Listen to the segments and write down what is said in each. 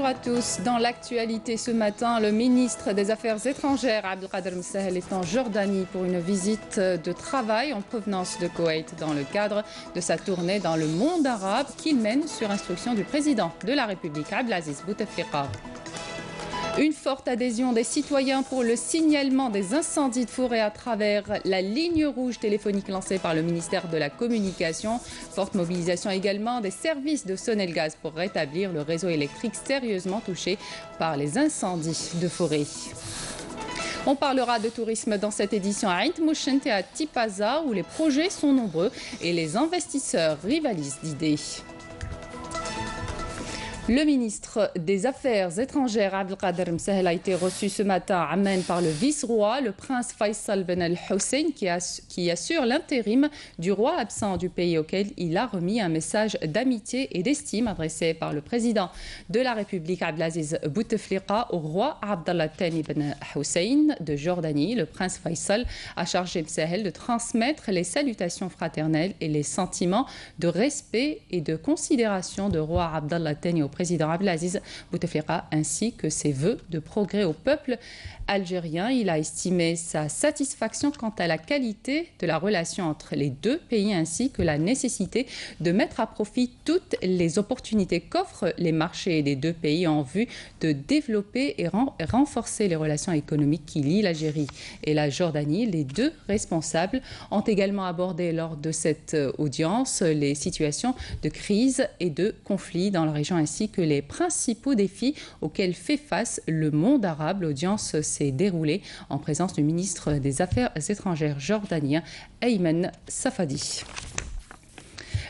Bonjour à tous. Dans l'actualité ce matin, le ministre des Affaires étrangères, Abdelkader Msahel, est en Jordanie pour une visite de travail en provenance de Koweït dans le cadre de sa tournée dans le monde arabe qu'il mène sur instruction du président de la République, Abdelaziz Bouteflika. Une forte adhésion des citoyens pour le signalement des incendies de forêt à travers la ligne rouge téléphonique lancée par le ministère de la Communication. Forte mobilisation également des services de Sonelgaz pour rétablir le réseau électrique sérieusement touché par les incendies de forêt. On parlera de tourisme dans cette édition à Aït Mouchente et à Tipaza où les projets sont nombreux et les investisseurs rivalisent d'idées. Le ministre des Affaires étrangères, Abdelkader Msahel, a été reçu ce matin à Amman par le vice-roi, le prince Faisal Ben Al-Hussein, qui assure l'intérim du roi absent du pays auquel il a remis un message d'amitié et d'estime adressé par le président de la République, Abdelaziz Bouteflika, au roi Abdallah Thani Ben Hussein de Jordanie. Le prince Faisal a chargé Msahel de transmettre les salutations fraternelles et les sentiments de respect et de considération de roi Abdallah Thani au président Abdelaziz Bouteflika ainsi que ses vœux de progrès au peuple algérien. Il a estimé sa satisfaction quant à la qualité de la relation entre les deux pays ainsi que la nécessité de mettre à profit toutes les opportunités qu'offrent les marchés des deux pays en vue de développer et renforcer les relations économiques qui lient l'Algérie et la Jordanie. Les deux responsables ont également abordé lors de cette audience les situations de crise et de conflit dans la région ainsi que les principaux défis auxquels fait face le monde arabe. L'audience s'est déroulée en présence du ministre des Affaires étrangères jordanien, Ayman Safadi.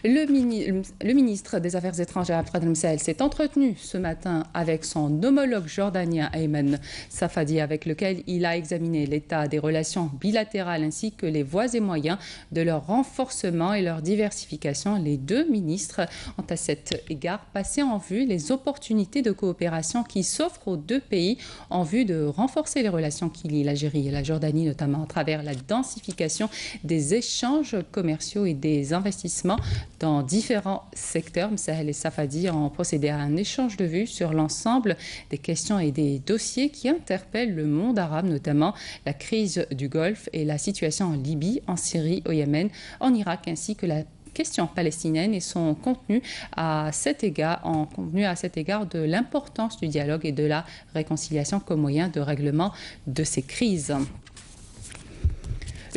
Le ministre des Affaires étrangères, Abdelkader Msahel, s'est entretenu ce matin avec son homologue jordanien, Ayman Safadi, avec lequel il a examiné l'état des relations bilatérales ainsi que les voies et moyens de leur renforcement et leur diversification. Les deux ministres ont à cet égard passé en vue les opportunités de coopération qui s'offrent aux deux pays en vue de renforcer les relations qui lient l'Algérie et la Jordanie, notamment à travers la densification des échanges commerciaux et des investissements dans différents secteurs. Msahel et Safadi ont procédé à un échange de vues sur l'ensemble des questions et des dossiers qui interpellent le monde arabe, notamment la crise du Golfe et la situation en Libye, en Syrie, au Yémen, en Irak, ainsi que la question palestinienne et son contenu à cet égard de l'importance du dialogue et de la réconciliation comme moyen de règlement de ces crises.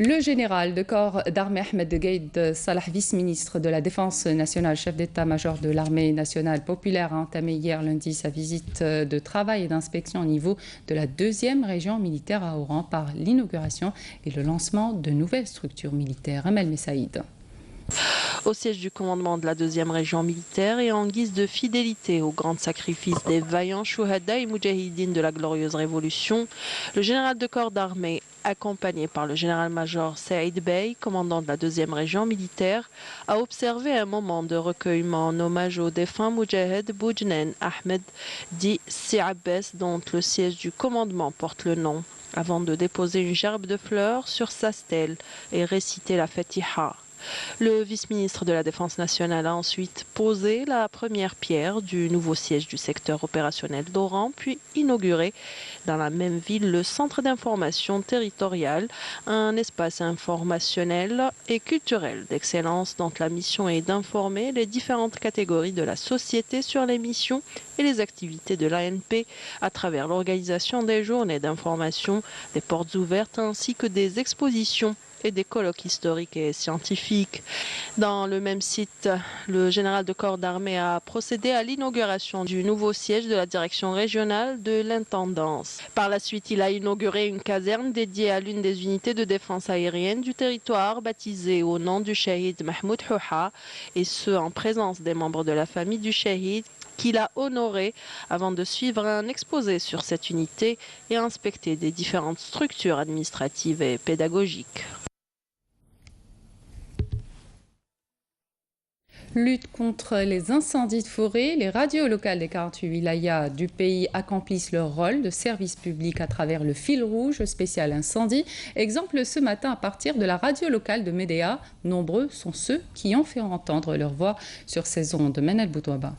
Le général de corps d'armée Ahmed Gaïd Salah, vice-ministre de la Défense nationale, chef d'état-major de l'armée nationale populaire, a entamé hier lundi sa visite de travail et d'inspection au niveau de la 2e région militaire à Oran par l'inauguration et le lancement de nouvelles structures militaires. Amel Messaïd. Au siège du commandement de la 2e région militaire et en guise de fidélité au grand sacrifice des vaillants Chouhada et Moudjahidines de la glorieuse révolution, le général de corps d'armée, accompagné par le général-major Saïd Bey, commandant de la 2e région militaire, a observé un moment de recueillement en hommage au défunt Moudjahed Boujnen Ahmed dit Si Abbas, dont le siège du commandement porte le nom, avant de déposer une gerbe de fleurs sur sa stèle et réciter la Fatiha. Le vice-ministre de la Défense nationale a ensuite posé la première pierre du nouveau siège du secteur opérationnel d'Oran, puis inauguré dans la même ville le centre d'information territorial, un espace informationnel et culturel d'excellence dont la mission est d'informer les différentes catégories de la société sur les missions et les activités de l'ANP à travers l'organisation des journées d'information, des portes ouvertes ainsi que des expositions et des colloques historiques et scientifiques. Dans le même site, le général de corps d'armée a procédé à l'inauguration du nouveau siège de la direction régionale de l'intendance. Par la suite, il a inauguré une caserne dédiée à l'une des unités de défense aérienne du territoire, baptisée au nom du shahid Mahmoud Houha, et ce en présence des membres de la famille du shahid qu'il a honoré avant de suivre un exposé sur cette unité et inspecter des différentes structures administratives et pédagogiques. Lutte contre les incendies de forêt, les radios locales des 48 wilayas du pays accomplissent leur rôle de service public à travers le fil rouge spécial incendie. Exemple ce matin à partir de la radio locale de Médéa. Nombreux sont ceux qui ont fait entendre leur voix sur ces ondes. Manel Boutouaba.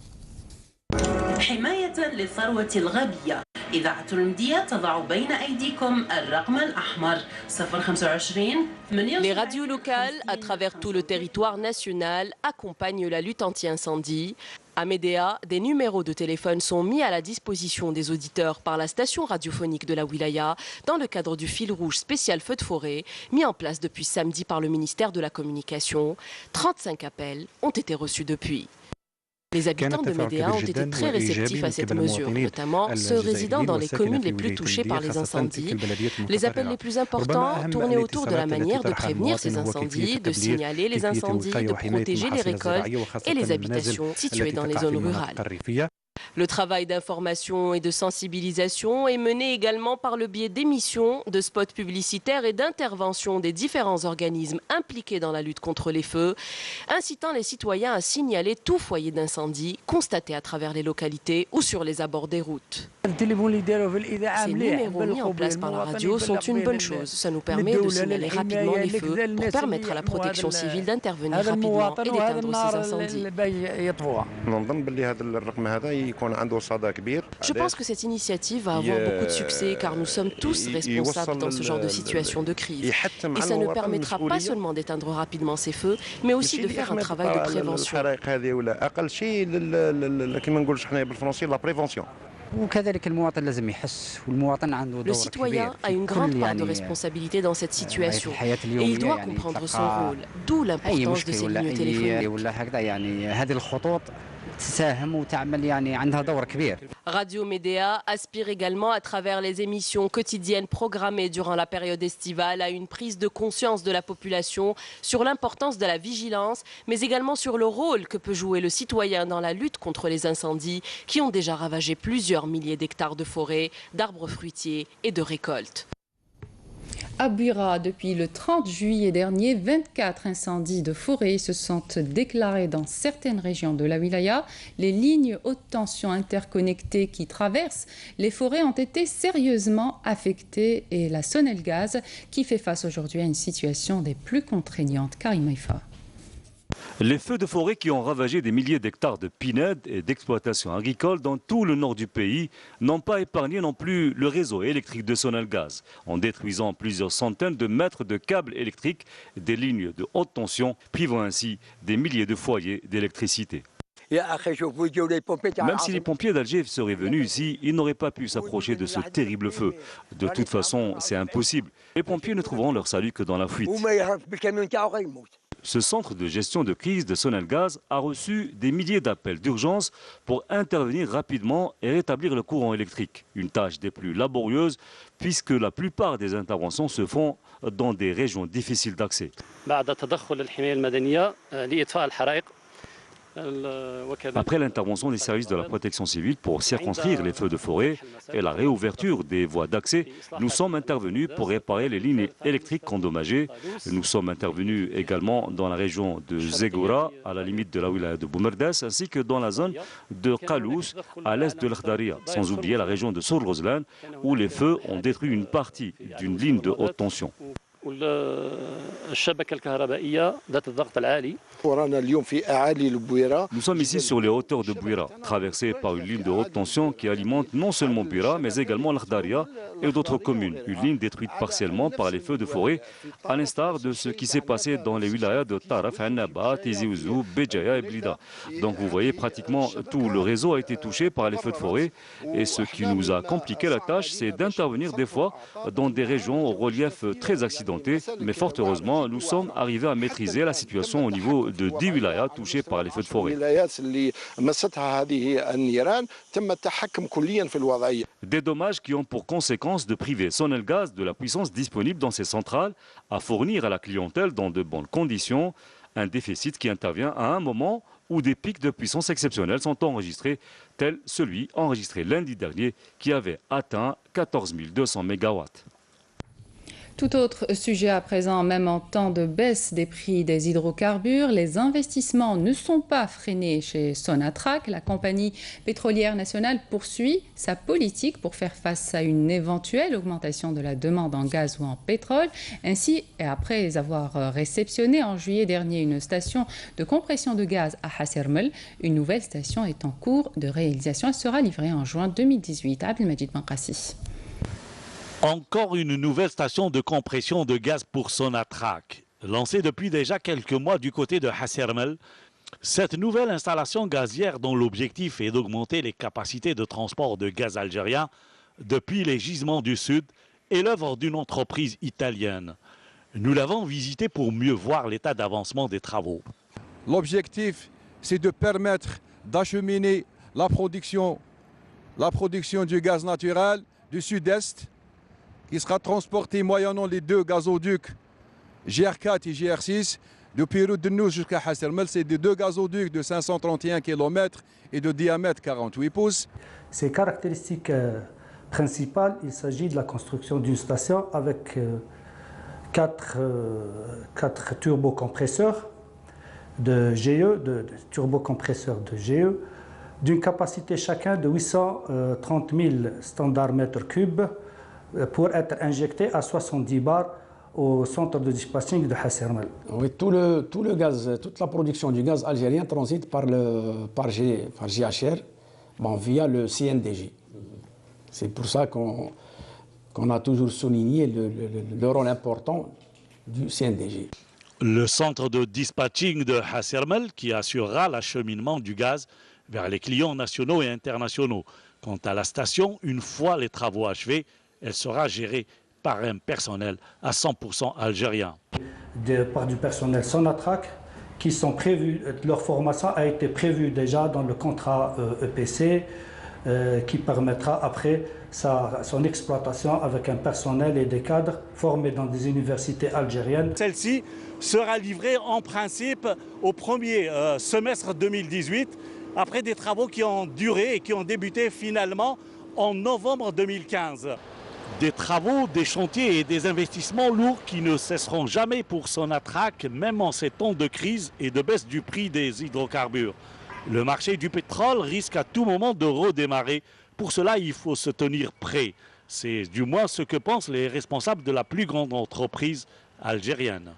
حماية للثروة الغابية. إذاعة المدية تضع بين أيديكم الرقم الأحمر 025. Les radios locales, à travers tout le territoire national, accompagnent la lutte anti-incendie. À Médéa, des numéros de téléphone sont mis à la disposition des auditeurs par la station radiophonique de la Wilaya dans le cadre du fil rouge spécial feu de forêt mis en place depuis samedi par le ministère de la Communication. 35 appels ont été reçus depuis. Les habitants de Médéa ont été très réceptifs à cette mesure, notamment ceux résidant dans les communes les plus touchées par les incendies. Les appels les plus importants tournaient autour de la manière de prévenir ces incendies, de signaler les incendies, de protéger les récoltes et les habitations situées dans les zones rurales. Le travail d'information et de sensibilisation est mené également par le biais d'émissions, de spots publicitaires et d'interventions des différents organismes impliqués dans la lutte contre les feux, incitant les citoyens à signaler tout foyer d'incendie constaté à travers les localités ou sur les abords des routes. Ces numéros mis en place par la radio sont une bonne chose. Ça nous permet de signaler rapidement les feux pour permettre à la protection civile d'intervenir rapidement et d'éteindre ces incendies. Je pense que cette initiative va avoir beaucoup de succès car nous sommes tous responsables dans ce genre de situation de crise. Et ça ne permettra pas seulement d'éteindre rapidement ces feux, mais aussi de faire un travail de prévention. Le citoyen a une grande part de responsabilité dans cette situation et il doit comprendre son rôle, d'où l'importance de ces lignes téléphoniques. Radio Médéa aspire également à travers les émissions quotidiennes programmées durant la période estivale à une prise de conscience de la population sur l'importance de la vigilance, mais également sur le rôle que peut jouer le citoyen dans la lutte contre les incendies qui ont déjà ravagé plusieurs milliers d'hectares de forêts, d'arbres fruitiers et de récoltes. À Buira, depuis le 30 juillet dernier, 24 incendies de forêt se sont déclarés dans certaines régions de la Wilaya. Les lignes haute tension interconnectées qui traversent les forêts ont été sérieusement affectées et la Sonelgaz qui fait face aujourd'hui à une situation des plus contraignantes. Karim Haïfa. Les feux de forêt qui ont ravagé des milliers d'hectares de pinèdes et d'exploitations agricoles dans tout le nord du pays n'ont pas épargné non plus le réseau électrique de Sonelgaz, en détruisant plusieurs centaines de mètres de câbles électriques, des lignes de haute tension, privant ainsi des milliers de foyers d'électricité. Même si les pompiers d'Alger seraient venus ici, ils n'auraient pas pu s'approcher de ce terrible feu. De toute façon, c'est impossible. Les pompiers ne trouveront leur salut que dans la fuite. Ce centre de gestion de crise de Sonelgaz a reçu des milliers d'appels d'urgence pour intervenir rapidement et rétablir le courant électrique. Une tâche des plus laborieuses puisque la plupart des interventions se font dans des régions difficiles d'accès. Après l'intervention des services de la protection civile pour circonscrire les feux de forêt et la réouverture des voies d'accès, nous sommes intervenus pour réparer les lignes électriques endommagées. Nous sommes intervenus également dans la région de Zegoura, à la limite de la wilaya de Boumerdes, ainsi que dans la zone de Kalous, à l'est de l'Khdaria, sans oublier la région de Sour Ghozlan, où les feux ont détruit une partie d'une ligne de haute tension. Nous sommes ici sur les hauteurs de Bouira, traversées par une ligne de haute tension qui alimente non seulement Bouira, mais également l'Khdaria et d'autres communes. Une ligne détruite partiellement par les feux de forêt, à l'instar de ce qui s'est passé dans les wilayas de Taraf, Annaba, Tizi Ouzou, Béjaïa et Blida. Donc vous voyez, pratiquement tout le réseau a été touché par les feux de forêt. Et ce qui nous a compliqué la tâche, c'est d'intervenir des fois dans des régions au relief très accidenté. Mais fort heureusement, nous sommes arrivés à maîtriser la situation au niveau de 10 wilayas touchés par les feux de forêt. Des dommages qui ont pour conséquence de priver Sonelgaz de la puissance disponible dans ses centrales à fournir à la clientèle dans de bonnes conditions, un déficit qui intervient à un moment où des pics de puissance exceptionnels sont enregistrés, tel celui enregistré lundi dernier qui avait atteint 14 200 mégawatts. Tout autre sujet à présent, même en temps de baisse des prix des hydrocarbures, les investissements ne sont pas freinés chez Sonatrach. La compagnie pétrolière nationale poursuit sa politique pour faire face à une éventuelle augmentation de la demande en gaz ou en pétrole. Ainsi, et après avoir réceptionné en juillet dernier une station de compression de gaz à Hassermel, une nouvelle station est en cours de réalisation. Elle sera livrée en juin 2018. Abdelmajid Bankassi. Encore une nouvelle station de compression de gaz pour Sonatrach. Lancée depuis déjà quelques mois du côté de Hassermel, cette nouvelle installation gazière dont l'objectif est d'augmenter les capacités de transport de gaz algérien depuis les gisements du Sud est l'œuvre d'une entreprise italienne. Nous l'avons visitée pour mieux voir l'état d'avancement des travaux. L'objectif, c'est de permettre d'acheminer la production du gaz naturel du Sud-Est, qui sera transporté moyennant les deux gazoducs GR4 et GR6 depuis Route de Nous jusqu'à Hassermel. C'est des deux gazoducs de 531 km et de diamètre 48 pouces. Ses caractéristiques principales, il s'agit de la construction d'une station avec quatre turbocompresseurs de GE, de turbocompresseurs de GE, d'une capacité chacun de 830 000 standards mètres cubes, pour être injecté à 70 bars au centre de dispatching de Hassermel. Oui, tout le gaz, toute la production du gaz algérien transite par GHR via le CNDG. C'est pour ça qu'on a toujours souligné le rôle important du CNDG. Le centre de dispatching de Hassermel qui assurera l'acheminement du gaz vers les clients nationaux et internationaux. Quant à la station, une fois les travaux achevés, elle sera gérée par un personnel à 100% algérien. Par du personnel Sonatrach qui sont prévus, leur formation a été prévue déjà dans le contrat EPC qui permettra après son exploitation avec un personnel et des cadres formés dans des universités algériennes. Celle-ci sera livrée en principe au premier semestre 2018 après des travaux qui ont duré et qui ont débuté finalement en novembre 2015. Des travaux, des chantiers et des investissements lourds qui ne cesseront jamais pour Sonatrach, même en ces temps de crise et de baisse du prix des hydrocarbures. Le marché du pétrole risque à tout moment de redémarrer. Pour cela, il faut se tenir prêt. C'est du moins ce que pensent les responsables de la plus grande entreprise algérienne.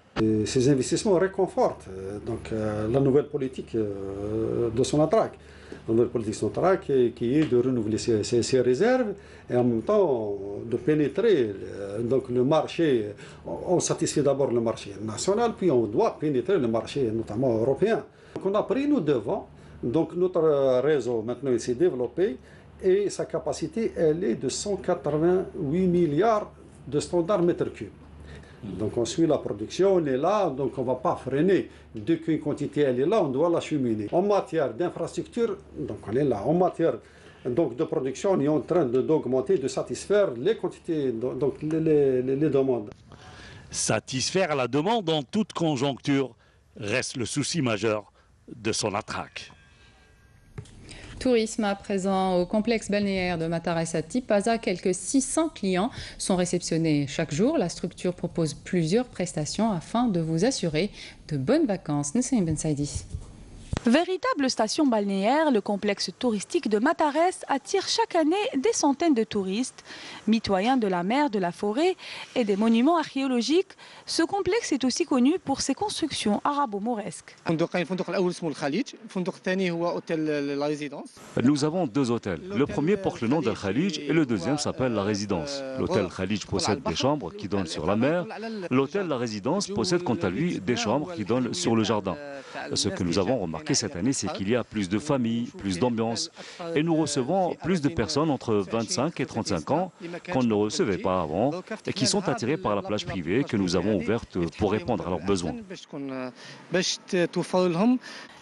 Ces investissements réconfortent la nouvelle politique de Sonatrach. La nouvelle politique Sonatrach qui est de renouveler ses réserves et en même temps de pénétrer le marché. On satisfait d'abord le marché national, puis on doit pénétrer le marché notamment européen. Donc on a pris nos devants. Donc notre réseau maintenant il s'est développé et sa capacité elle est de 188 milliards de standards mètres cubes. Donc on suit la production, on est là, donc on ne va pas freiner. Dès qu'une quantité elle est là, on doit l'acheminer. En matière d'infrastructure, donc on est là. En matière de production, on est en train d'augmenter, de satisfaire les quantités, donc les demandes. Satisfaire la demande en toute conjoncture reste le souci majeur de Sonatrach. Tourisme à présent au complexe balnéaire de Matares à Tipaza. Quelques 600 clients sont réceptionnés chaque jour. La structure propose plusieurs prestations afin de vous assurer de bonnes vacances. Nessim Ben Saidi. Véritable station balnéaire, le complexe touristique de Matares attire chaque année des centaines de touristes, mitoyens de la mer, de la forêt et des monuments archéologiques. Ce complexe est aussi connu pour ses constructions arabo-mauresques. Nous avons deux hôtels. Le premier porte le nom d'Al Khalij et le deuxième s'appelle La Résidence. L'hôtel Khalij possède des chambres qui donnent sur la mer. L'hôtel La Résidence possède quant à lui des chambres qui donnent sur le jardin. Ce que nous avons remarqué cette année, c'est qu'il y a plus de familles, plus d'ambiance. Et nous recevons plus de personnes entre 25 et 35 ans qu'on ne recevait pas avant et qui sont attirées par la plage privée que nous avons ouverte pour répondre à leurs besoins.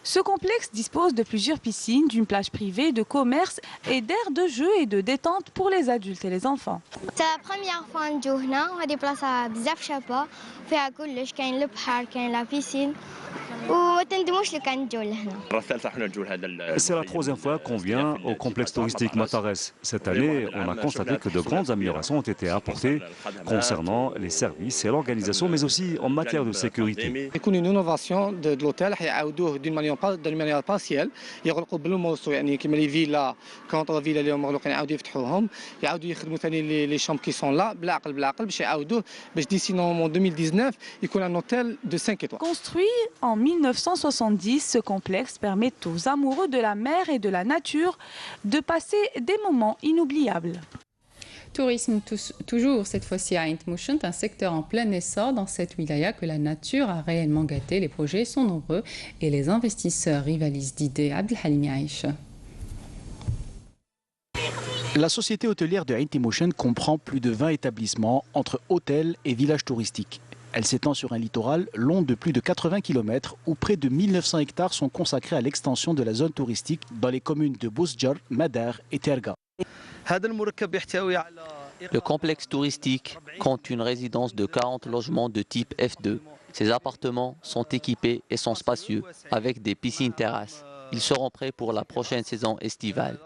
Ce complexe dispose de plusieurs piscines, d'une plage privée, de commerce et d'aires de jeu et de détente pour les adultes et les enfants. C'est la première fois que nous venons هنا وهذه بلاصة بزاف شابة فيها كلش كاين البحر كاين لا بيسين وما تندموش لو كان نجوا لهنا. C'est la troisième fois qu'on vient au complexe touristique Matares. Cette année, on a constaté que de grandes améliorations ont été apportées concernant les services et l'organisation, mais aussi en matière de sécurité. يكون une innovation de l'hôtel يعاودوه d'une manière partielle يغلقوا بالموسو يعني كيما لي فيلا كونطر فيلا اللي مغلوقين يعاودوا يفتحوهم يعاودوا يخدموا ثاني لي شامب كي سون لا بالعقل باش يعاودوه باش ديسي نورمالمون 2019 يكون un hôtel de 5 étoiles. Construit en 1970, ce complexe permet aux amoureux de la mer et de la nature de passer des moments inoubliables. Tourisme toujours, cette fois-ci à Ain Mouchent, un secteur en plein essor dans cette wilaya que la nature a réellement gâté. Les projets sont nombreux et les investisseurs rivalisent d'idées. Abdelhalim Yaïch. La société hôtelière de Ain Mouchent comprend plus de 20 établissements entre hôtels et villages touristiques. Elle s'étend sur un littoral long de plus de 80 km où près de 1900 hectares sont consacrés à l'extension de la zone touristique dans les communes de Bousdjar, Madar et Terga. Le complexe touristique compte une résidence de 40 logements de type F2. Ces appartements sont équipés et sont spacieux avec des piscines terrasses. Ils seront prêts pour la prochaine saison estivale.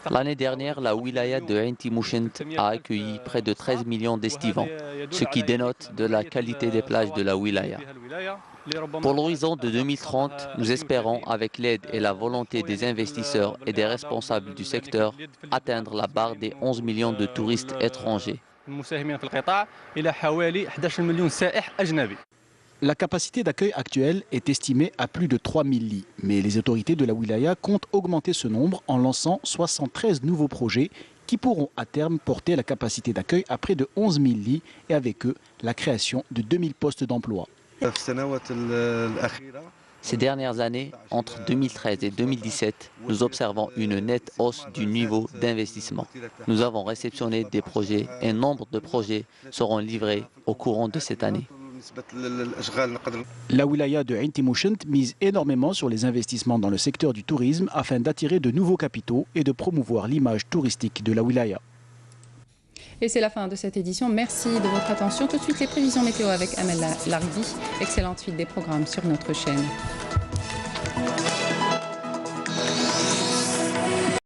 L'année dernière, la wilaya de Ain Mouchent a accueilli près de 13 millions d'estivants, ce qui dénote de la qualité des plages de la wilaya. Pour l'horizon de 2030, nous espérons, avec l'aide et la volonté des investisseurs et des responsables du secteur, atteindre la barre des 11 millions de touristes étrangers. La capacité d'accueil actuelle est estimée à plus de 3000 lits, mais les autorités de la wilaya comptent augmenter ce nombre en lançant 73 nouveaux projets qui pourront à terme porter la capacité d'accueil à près de 11 000 lits et avec eux la création de 2000 postes d'emploi. Ces dernières années, entre 2013 et 2017, nous observons une nette hausse du niveau d'investissement. Nous avons réceptionné des projets et nombre de projets seront livrés au courant de cette année. La wilaya de Ain Mouchent mise énormément sur les investissements dans le secteur du tourisme afin d'attirer de nouveaux capitaux et de promouvoir l'image touristique de la wilaya. Et c'est la fin de cette édition. Merci de votre attention. Tout de suite, les prévisions météo avec Amel Larbi. Excellente suite des programmes sur notre chaîne.